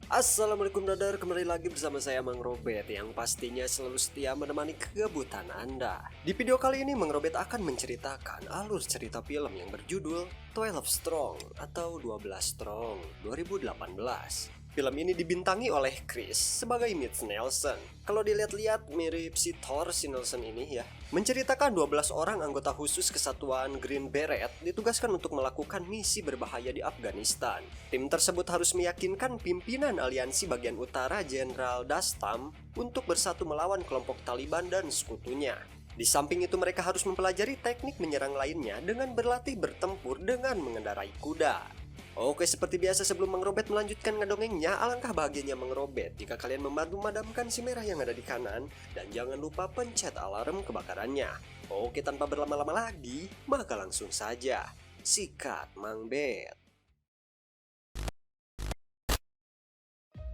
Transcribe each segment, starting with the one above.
Assalamualaikum brother, kembali lagi bersama saya Mang Robert yang pastinya selalu setia menemani kegabutan Anda. Di video kali ini Mang Robert akan menceritakan alur cerita film yang berjudul 12 Strong atau 12 Strong 2018. Film ini dibintangi oleh Chris sebagai Mitch Nelson. Kalau dilihat-lihat mirip si Thor si Nelson ini ya. Menceritakan 12 orang anggota khusus kesatuan Green Beret ditugaskan untuk melakukan misi berbahaya di Afghanistan. Tim tersebut harus meyakinkan pimpinan aliansi bagian utara Jenderal Dastam untuk bersatu melawan kelompok Taliban dan sekutunya. Di samping itu mereka harus mempelajari teknik menyerang lainnya dengan berlatih bertempur dengan mengendarai kuda. Oke, seperti biasa sebelum Mang Robert melanjutkan ngedongengnya, alangkah bahagianya Mang Robert jika kalian membantu memadamkan si merah yang ada di kanan, dan jangan lupa pencet alarm kebakarannya. Oke, tanpa berlama-lama lagi, maka langsung saja sikat Mang Bet.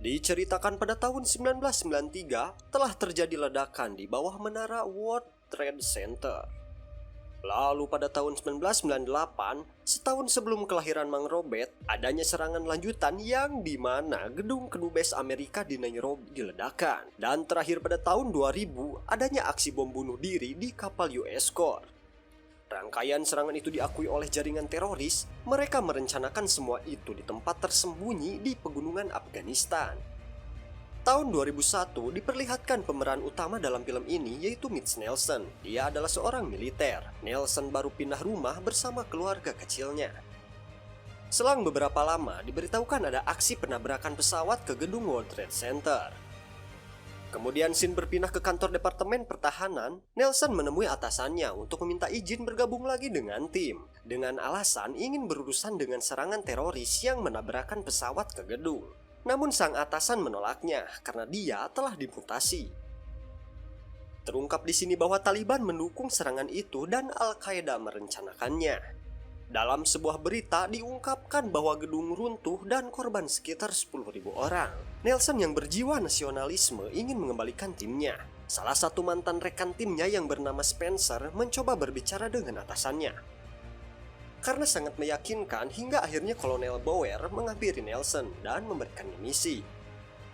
Diceritakan pada tahun 1993 telah terjadi ledakan di bawah menara World Trade Center. Lalu pada tahun 1998, setahun sebelum kelahiran Mang Robert, adanya serangan lanjutan yang dimana gedung kedubes Amerika di Nairobi diledakkan. Dan terakhir pada tahun 2000, adanya aksi bom bunuh diri di kapal US Corps. Rangkaian serangan itu diakui oleh jaringan teroris, mereka merencanakan semua itu di tempat tersembunyi di pegunungan Afghanistan. Tahun 2001 diperlihatkan pemeran utama dalam film ini yaitu Mitch Nelson. Dia adalah seorang militer. Nelson baru pindah rumah bersama keluarga kecilnya. Selang beberapa lama diberitahukan ada aksi penabrakan pesawat ke gedung World Trade Center. Kemudian Sin berpindah ke kantor Departemen Pertahanan. Nelson menemui atasannya untuk meminta izin bergabung lagi dengan tim, dengan alasan ingin berurusan dengan serangan teroris yang menabrakan pesawat ke gedung. Namun sang atasan menolaknya karena dia telah dimutasi. Terungkap di sini bahwa Taliban mendukung serangan itu dan Al-Qaeda merencanakannya. Dalam sebuah berita diungkapkan bahwa gedung runtuh dan korban sekitar 10.000 orang. Nelson yang berjiwa nasionalisme ingin mengembalikan timnya. Salah satu mantan rekan timnya yang bernama Spencer mencoba berbicara dengan atasannya. Karena sangat meyakinkan hingga akhirnya Kolonel Bower menghampiri Nelson dan memberikannya misi.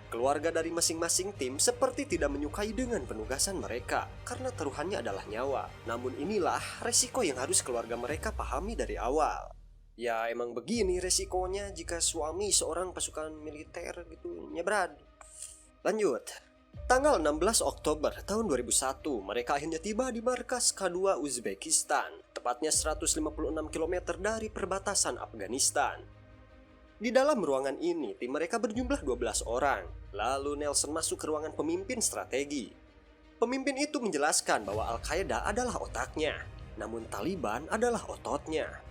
Keluarga dari masing-masing tim seperti tidak menyukai dengan penugasan mereka karena taruhannya adalah nyawa. Namun inilah resiko yang harus keluarga mereka pahami dari awal. Ya emang begini resikonya jika suami seorang pasukan militer gitu nyebrad. Lanjut. Tanggal 16 Oktober tahun 2001, mereka akhirnya tiba di markas K2 Uzbekistan, tepatnya 156 km dari perbatasan Afghanistan. Di dalam ruangan ini, tim mereka berjumlah 12 orang. Lalu Nelson masuk ke ruangan pemimpin strategi. Pemimpin itu menjelaskan bahwa Al-Qaeda adalah otaknya, namun Taliban adalah ototnya.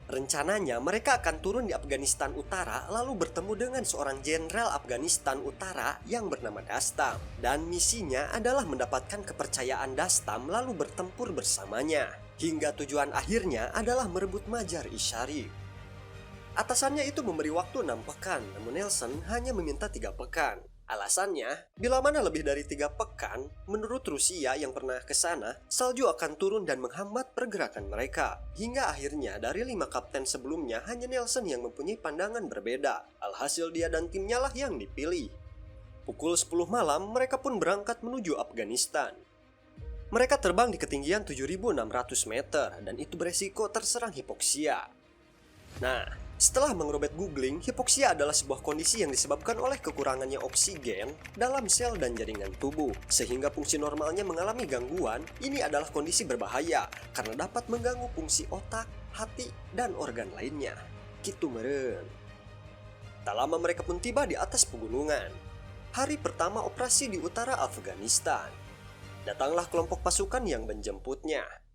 Rencananya mereka akan turun di Afghanistan Utara lalu bertemu dengan seorang jenderal Afghanistan Utara yang bernama Dastam. Dan misinya adalah mendapatkan kepercayaan Dastam lalu bertempur bersamanya. Hingga tujuan akhirnya adalah merebut Mazar-i-Sharif. Atasannya itu memberi waktu 6 pekan, namun Nelson hanya meminta 3 pekan. Alasannya, bila mana lebih dari 3 pekan, menurut Rusia yang pernah ke sana, salju akan turun dan menghambat pergerakan mereka. Hingga akhirnya dari 5 kapten sebelumnya, hanya Nelson yang mempunyai pandangan berbeda. Alhasil dia dan timnya lah yang dipilih. Pukul 10 malam, mereka pun berangkat menuju Afghanistan. Mereka terbang di ketinggian 7.600 meter, dan itu beresiko terserang hipoksia. Nah, setelah Mang Robert googling, hipoksia adalah sebuah kondisi yang disebabkan oleh kekurangannya oksigen dalam sel dan jaringan tubuh, sehingga fungsi normalnya mengalami gangguan. Ini adalah kondisi berbahaya karena dapat mengganggu fungsi otak, hati, dan organ lainnya. Gitu meren. Tak lama mereka pun tiba di atas pegunungan. Hari pertama operasi di utara Afghanistan. Datanglah kelompok pasukan yang menjemputnya.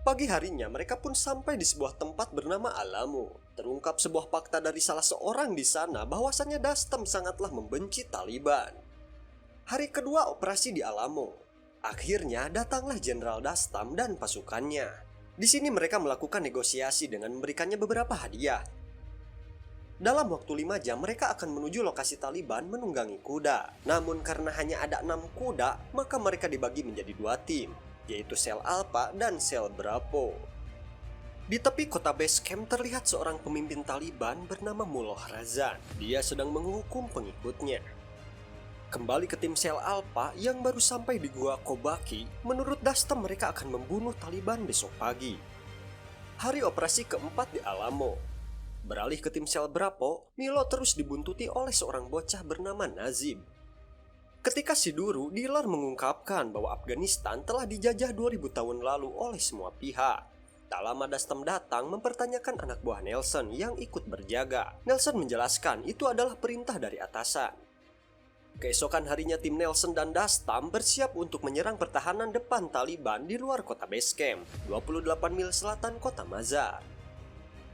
Pagi harinya mereka pun sampai di sebuah tempat bernama Alamo. Terungkap sebuah fakta dari salah seorang di sana bahwasannya Dastam sangatlah membenci Taliban. Hari kedua operasi di Alamo. Akhirnya datanglah Jenderal Dastam dan pasukannya. Di sini mereka melakukan negosiasi dengan memberikannya beberapa hadiah. Dalam waktu 5 jam mereka akan menuju lokasi Taliban menunggangi kuda. Namun karena hanya ada 6 kuda, maka mereka dibagi menjadi 2 tim, yaitu sel Alpha dan sel Bravo. Di tepi kota base camp terlihat seorang pemimpin Taliban bernama Mullah Razan. Dia sedang menghukum pengikutnya. Kembali ke tim sel Alpha yang baru sampai di gua Kobaki, menurut Dastam mereka akan membunuh Taliban besok pagi. Hari operasi keempat di Alamo. Beralih ke tim sel Bravo, Milo terus dibuntuti oleh seorang bocah bernama Nazim. Ketika Siduru, Dilar mengungkapkan bahwa Afghanistan telah dijajah 2000 tahun lalu oleh semua pihak. Tak lama Dastam datang mempertanyakan anak buah Nelson yang ikut berjaga. Nelson menjelaskan itu adalah perintah dari atasan. Keesokan harinya tim Nelson dan Dastam bersiap untuk menyerang pertahanan depan Taliban di luar kota base camp, 28 mil selatan kota Mazar.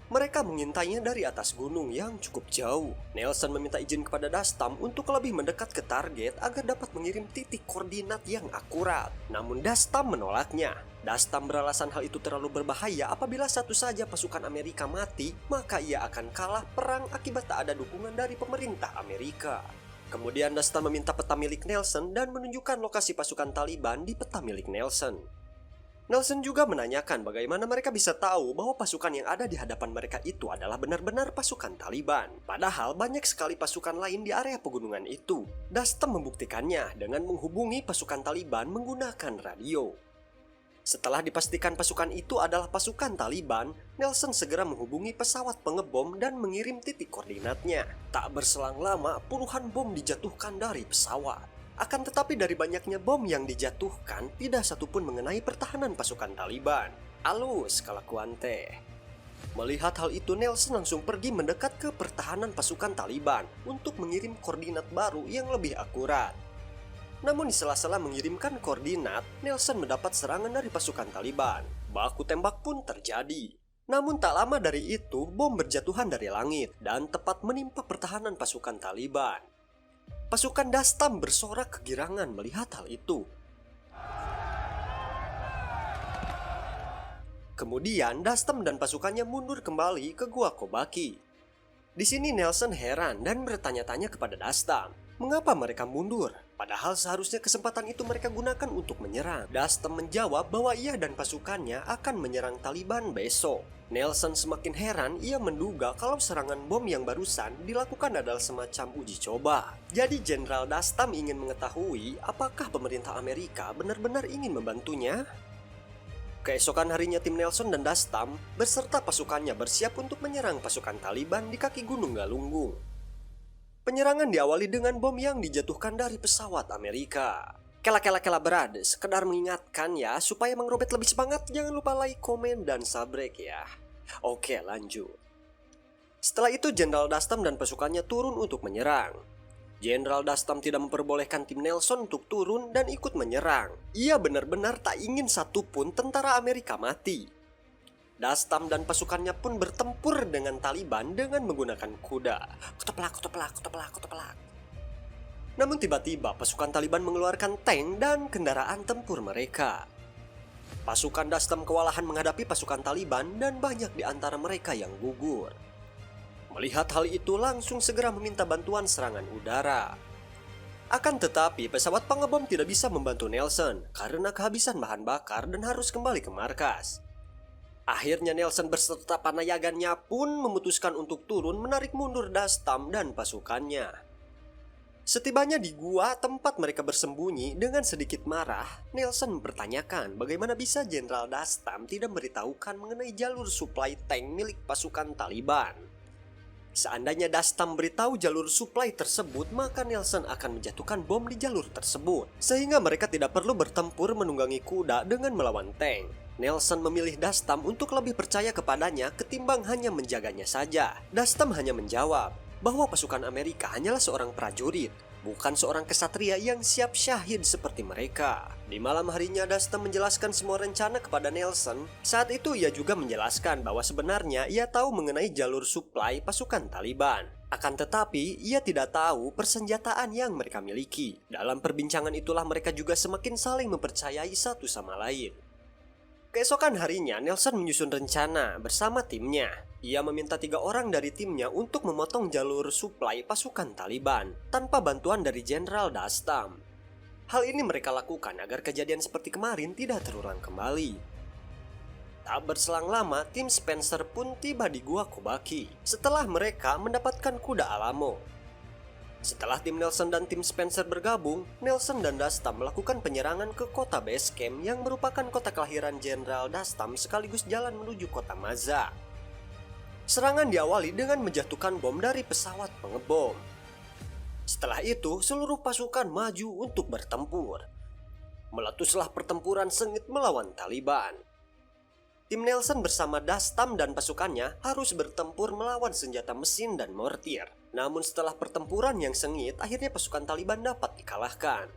Mereka mengintainya dari atas gunung yang cukup jauh. Nelson meminta izin kepada Dastam untuk lebih mendekat ke target agar dapat mengirim titik koordinat yang akurat. Namun Dastam menolaknya. Dastam beralasan hal itu terlalu berbahaya apabila satu saja pasukan Amerika mati, maka ia akan kalah perang akibat tak ada dukungan dari pemerintah Amerika. Kemudian Dastam meminta peta milik Nelson dan menunjukkan lokasi pasukan Taliban di peta milik Nelson. Nelson juga menanyakan bagaimana mereka bisa tahu bahwa pasukan yang ada di hadapan mereka itu adalah benar-benar pasukan Taliban. Padahal banyak sekali pasukan lain di area pegunungan itu. Dastam membuktikannya dengan menghubungi pasukan Taliban menggunakan radio. Setelah dipastikan pasukan itu adalah pasukan Taliban, Nelson segera menghubungi pesawat pengebom dan mengirim titik koordinatnya. Tak berselang lama, puluhan bom dijatuhkan dari pesawat. Akan tetapi dari banyaknya bom yang dijatuhkan, tidak satupun mengenai pertahanan pasukan Taliban. Alus kelakuante. Melihat hal itu, Nelson langsung pergi mendekat ke pertahanan pasukan Taliban untuk mengirim koordinat baru yang lebih akurat. Namun di sela-sela mengirimkan koordinat, Nelson mendapat serangan dari pasukan Taliban. Baku tembak pun terjadi. Namun tak lama dari itu, bom berjatuhan dari langit dan tepat menimpa pertahanan pasukan Taliban. Pasukan Dastam bersorak kegirangan melihat hal itu. Kemudian Dastam dan pasukannya mundur kembali ke Gua Kobaki. Di sini Nelson heran dan bertanya-tanya kepada Dastam, mengapa mereka mundur? Padahal seharusnya kesempatan itu mereka gunakan untuk menyerang. Dastam menjawab bahwa ia dan pasukannya akan menyerang Taliban besok. Nelson semakin heran, ia menduga kalau serangan bom yang barusan dilakukan adalah semacam uji coba. Jadi Jenderal Dastam ingin mengetahui apakah pemerintah Amerika benar-benar ingin membantunya. Keesokan harinya tim Nelson dan Dastam beserta pasukannya bersiap untuk menyerang pasukan Taliban di kaki Gunung Galunggung. Penyerangan diawali dengan bom yang dijatuhkan dari pesawat Amerika. Kela berad, sekedar mengingatkan ya, supaya Mang Robert lebih semangat, jangan lupa like, komen, dan subrek ya. Oke, lanjut. Setelah itu Jenderal Dastam dan pasukannya turun untuk menyerang. Jenderal Dastam tidak memperbolehkan tim Nelson untuk turun dan ikut menyerang. Ia benar-benar tak ingin satupun tentara Amerika mati. Dastam dan pasukannya pun bertempur dengan Taliban dengan menggunakan kuda. Kuteplak. Namun tiba-tiba pasukan Taliban mengeluarkan tank dan kendaraan tempur mereka. Pasukan Dastam kewalahan menghadapi pasukan Taliban dan banyak di antara mereka yang gugur. Melihat hal itu langsung segera meminta bantuan serangan udara. Akan tetapi pesawat pengebom tidak bisa membantu Nelson karena kehabisan bahan bakar dan harus kembali ke markas. Akhirnya Nelson beserta panayagannya pun memutuskan untuk turun menarik mundur Dastam dan pasukannya. Setibanya di gua tempat mereka bersembunyi, dengan sedikit marah, Nelson mempertanyakan bagaimana bisa Jenderal Dastam tidak memberitahukan mengenai jalur suplai tank milik pasukan Taliban. Seandainya Dastam beritahu jalur suplai tersebut, maka Nelson akan menjatuhkan bom di jalur tersebut, sehingga mereka tidak perlu bertempur menunggangi kuda dengan melawan tank. Nelson memilih Dastam untuk lebih percaya kepadanya ketimbang hanya menjaganya saja. Dastam hanya menjawab bahwa pasukan Amerika hanyalah seorang prajurit, bukan seorang kesatria yang siap syahid seperti mereka. Di malam harinya Dastam menjelaskan semua rencana kepada Nelson. Saat itu ia juga menjelaskan bahwa sebenarnya ia tahu mengenai jalur suplai pasukan Taliban. Akan tetapi ia tidak tahu persenjataan yang mereka miliki. Dalam perbincangan itulah mereka juga semakin saling mempercayai satu sama lain. Keesokan harinya Nelson menyusun rencana bersama timnya. Ia meminta 3 orang dari timnya untuk memotong jalur suplai pasukan Taliban tanpa bantuan dari Jenderal Dastam. Hal ini mereka lakukan agar kejadian seperti kemarin tidak terulang kembali. Tak berselang lama, tim Spencer pun tiba di Gua Kobaki setelah mereka mendapatkan kuda Alamo. Setelah tim Nelson dan tim Spencer bergabung, Nelson dan Dastam melakukan penyerangan ke kota Base Camp yang merupakan kota kelahiran Jenderal Dastam sekaligus jalan menuju kota Maza. Serangan diawali dengan menjatuhkan bom dari pesawat pengebom. Setelah itu, seluruh pasukan maju untuk bertempur. Meletuslah pertempuran sengit melawan Taliban. Tim Nelson bersama Dastam dan pasukannya harus bertempur melawan senjata mesin dan mortir. Namun setelah pertempuran yang sengit, akhirnya pasukan Taliban dapat dikalahkan.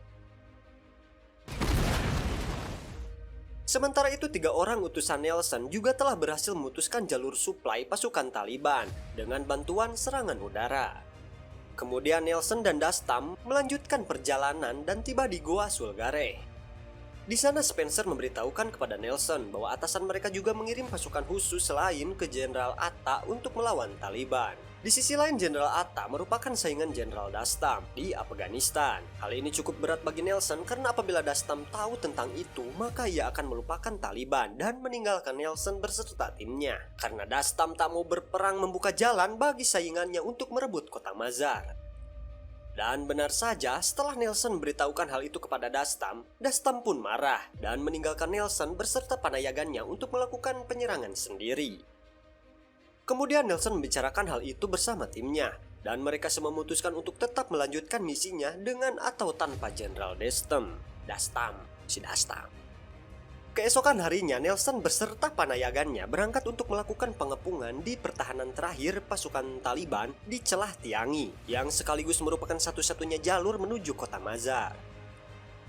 Sementara itu, 3 orang utusan Nelson juga telah berhasil memutuskan jalur suplai pasukan Taliban dengan bantuan serangan udara. Kemudian Nelson dan Dastam melanjutkan perjalanan dan tiba di Goa Sulgare. Di sana Spencer memberitahukan kepada Nelson bahwa atasan mereka juga mengirim pasukan khusus lain ke Jenderal Atta untuk melawan Taliban. Di sisi lain, Jenderal Atta merupakan saingan Jenderal Dastam di Afghanistan. Hal ini cukup berat bagi Nelson karena apabila Dastam tahu tentang itu, maka ia akan melupakan Taliban dan meninggalkan Nelson berserta timnya. Karena Dastam tak mau berperang membuka jalan bagi saingannya untuk merebut kota Mazar. Dan benar saja, setelah Nelson memberitahukan hal itu kepada Dastam, Dastam pun marah dan meninggalkan Nelson berserta panayagannya untuk melakukan penyerangan sendiri. Kemudian Nelson membicarakan hal itu bersama timnya, dan mereka semua memutuskan untuk tetap melanjutkan misinya dengan atau tanpa Jenderal Dastam. Keesokan harinya, Nelson beserta panayagannya berangkat untuk melakukan pengepungan di pertahanan terakhir pasukan Taliban di celah Tiangi, yang sekaligus merupakan satu-satunya jalur menuju kota Mazar.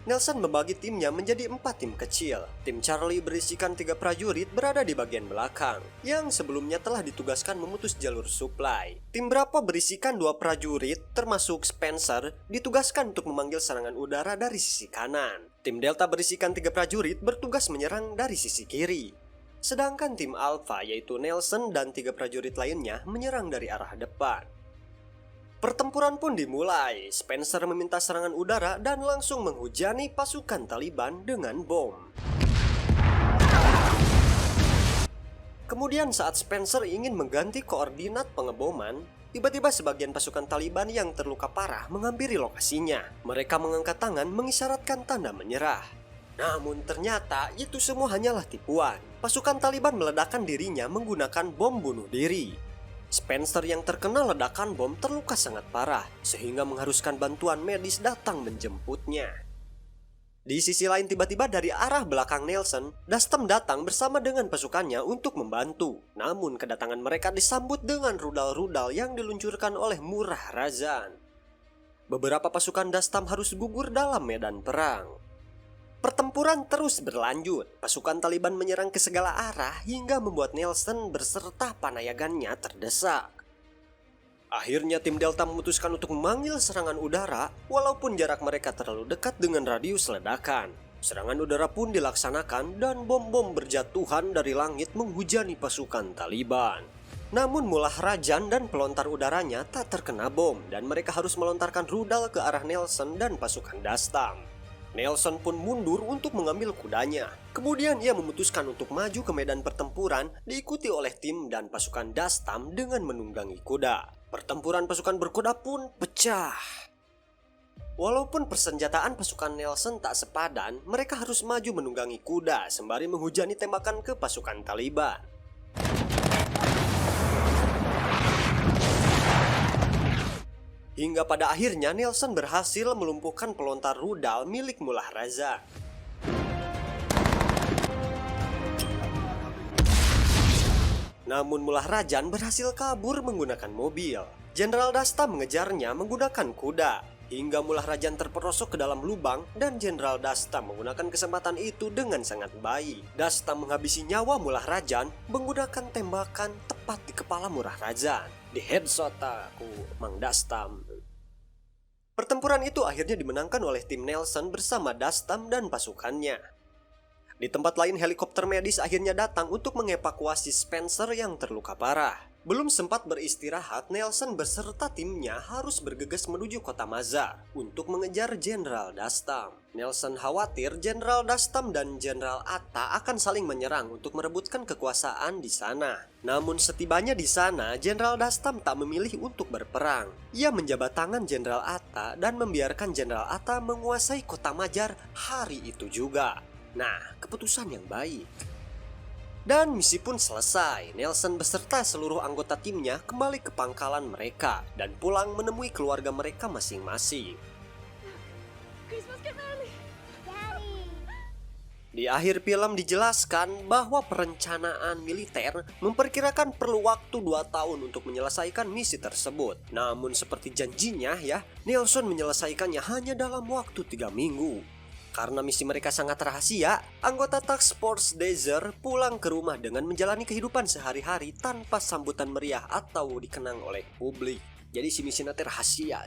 Nelson membagi timnya menjadi 4 tim kecil. Tim Charlie berisikan 3 prajurit berada di bagian belakang, yang sebelumnya telah ditugaskan memutus jalur suplai. Tim Bravo berisikan 2 prajurit, termasuk Spencer, ditugaskan untuk memanggil serangan udara dari sisi kanan. Tim Delta berisikan 3 prajurit bertugas menyerang dari sisi kiri. Sedangkan tim Alpha, yaitu Nelson dan 3 prajurit lainnya, menyerang dari arah depan. Pertempuran pun dimulai. Spencer meminta serangan udara dan langsung menghujani pasukan Taliban dengan bom. Kemudian saat Spencer ingin mengganti koordinat pengeboman, tiba-tiba sebagian pasukan Taliban yang terluka parah menghampiri lokasinya. Mereka mengangkat tangan mengisyaratkan tanda menyerah. Namun ternyata itu semua hanyalah tipuan. Pasukan Taliban meledakkan dirinya menggunakan bom bunuh diri. Spencer yang terkena ledakan bom terluka sangat parah, sehingga mengharuskan bantuan medis datang menjemputnya. Di sisi lain, tiba-tiba dari arah belakang Nelson, Dastam datang bersama dengan pasukannya untuk membantu. Namun kedatangan mereka disambut dengan rudal-rudal yang diluncurkan oleh Murrah Razan. Beberapa pasukan Dastam harus gugur dalam medan perang. Pertempuran terus berlanjut. Pasukan Taliban menyerang ke segala arah hingga membuat Nelson berserta panayagannya terdesak. Akhirnya tim Delta memutuskan untuk memanggil serangan udara walaupun jarak mereka terlalu dekat dengan radius ledakan. Serangan udara pun dilaksanakan dan bom-bom berjatuhan dari langit menghujani pasukan Taliban. Namun Mullah Rajan dan pelontar udaranya tak terkena bom dan mereka harus melontarkan rudal ke arah Nelson dan pasukan Dastam. Nelson pun mundur untuk mengambil kudanya. Kemudian ia memutuskan untuk maju ke medan pertempuran diikuti oleh tim dan pasukan Dastam dengan menunggangi kuda. Pertempuran pasukan berkuda pun pecah. Walaupun persenjataan pasukan Nelson tak sepadan, mereka harus maju menunggangi kuda sembari menghujani tembakan ke pasukan Taliban. Hingga pada akhirnya Nelson berhasil melumpuhkan pelontar rudal milik Mullah Razan. Namun Mullah Rajan berhasil kabur menggunakan mobil. Jenderal Dastam mengejarnya menggunakan kuda. Hingga Mullah Rajan terperosok ke dalam lubang dan Jenderal Dastam menggunakan kesempatan itu dengan sangat baik. Dastam menghabisi nyawa Mullah Rajan menggunakan tembakan tepat di kepala Mullah Rajan. Di headshot aku Mang Dastam. Pertempuran itu akhirnya dimenangkan oleh tim Nelson bersama Dastam dan pasukannya. Di tempat lain, helikopter medis akhirnya datang untuk mengevakuasi Spencer yang terluka parah. Belum sempat beristirahat, Nelson beserta timnya harus bergegas menuju kota Mazar untuk mengejar Jenderal Dastam. Nelson khawatir Jenderal Dastam dan Jenderal Atta akan saling menyerang untuk merebutkan kekuasaan di sana. Namun setibanya di sana, Jenderal Dastam tak memilih untuk berperang. Ia menjabat tangan Jenderal Atta dan membiarkan Jenderal Atta menguasai kota Mazar hari itu juga. Nah, keputusan yang baik. Dan misi pun selesai. Nelson beserta seluruh anggota timnya kembali ke pangkalan mereka dan pulang menemui keluarga mereka masing-masing. Christmas kembali. Daddy. Di akhir film dijelaskan bahwa perencanaan militer memperkirakan perlu waktu 2 tahun untuk menyelesaikan misi tersebut. Namun seperti janjinya ya, Nelson menyelesaikannya hanya dalam waktu 3 minggu. Karena misi mereka sangat rahasia, anggota Task Force Desert pulang ke rumah dengan menjalani kehidupan sehari-hari tanpa sambutan meriah atau dikenang oleh publik. Jadi si misi nanti rahasia.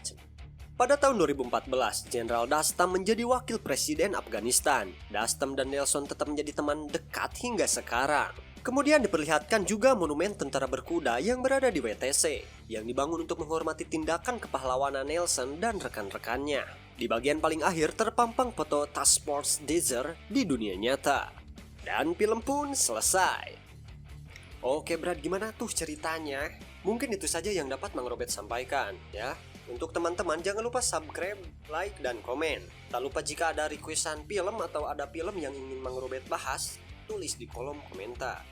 Pada tahun 2014, Jenderal Dastam menjadi wakil presiden Afghanistan. Dastam dan Nelson tetap menjadi teman dekat hingga sekarang. Kemudian diperlihatkan juga monumen tentara berkuda yang berada di WTC, yang dibangun untuk menghormati tindakan kepahlawanan Nelson dan rekan-rekannya. Di bagian paling akhir terpampang foto Task Force Desert di dunia nyata. Dan film pun selesai. Oke Brad, gimana tuh ceritanya? Mungkin itu saja yang dapat Mang Robert sampaikan ya. Untuk teman-teman jangan lupa subscribe, like, dan komen. Tak lupa jika ada requestan film atau ada film yang ingin Mang Robert bahas, tulis di kolom komentar.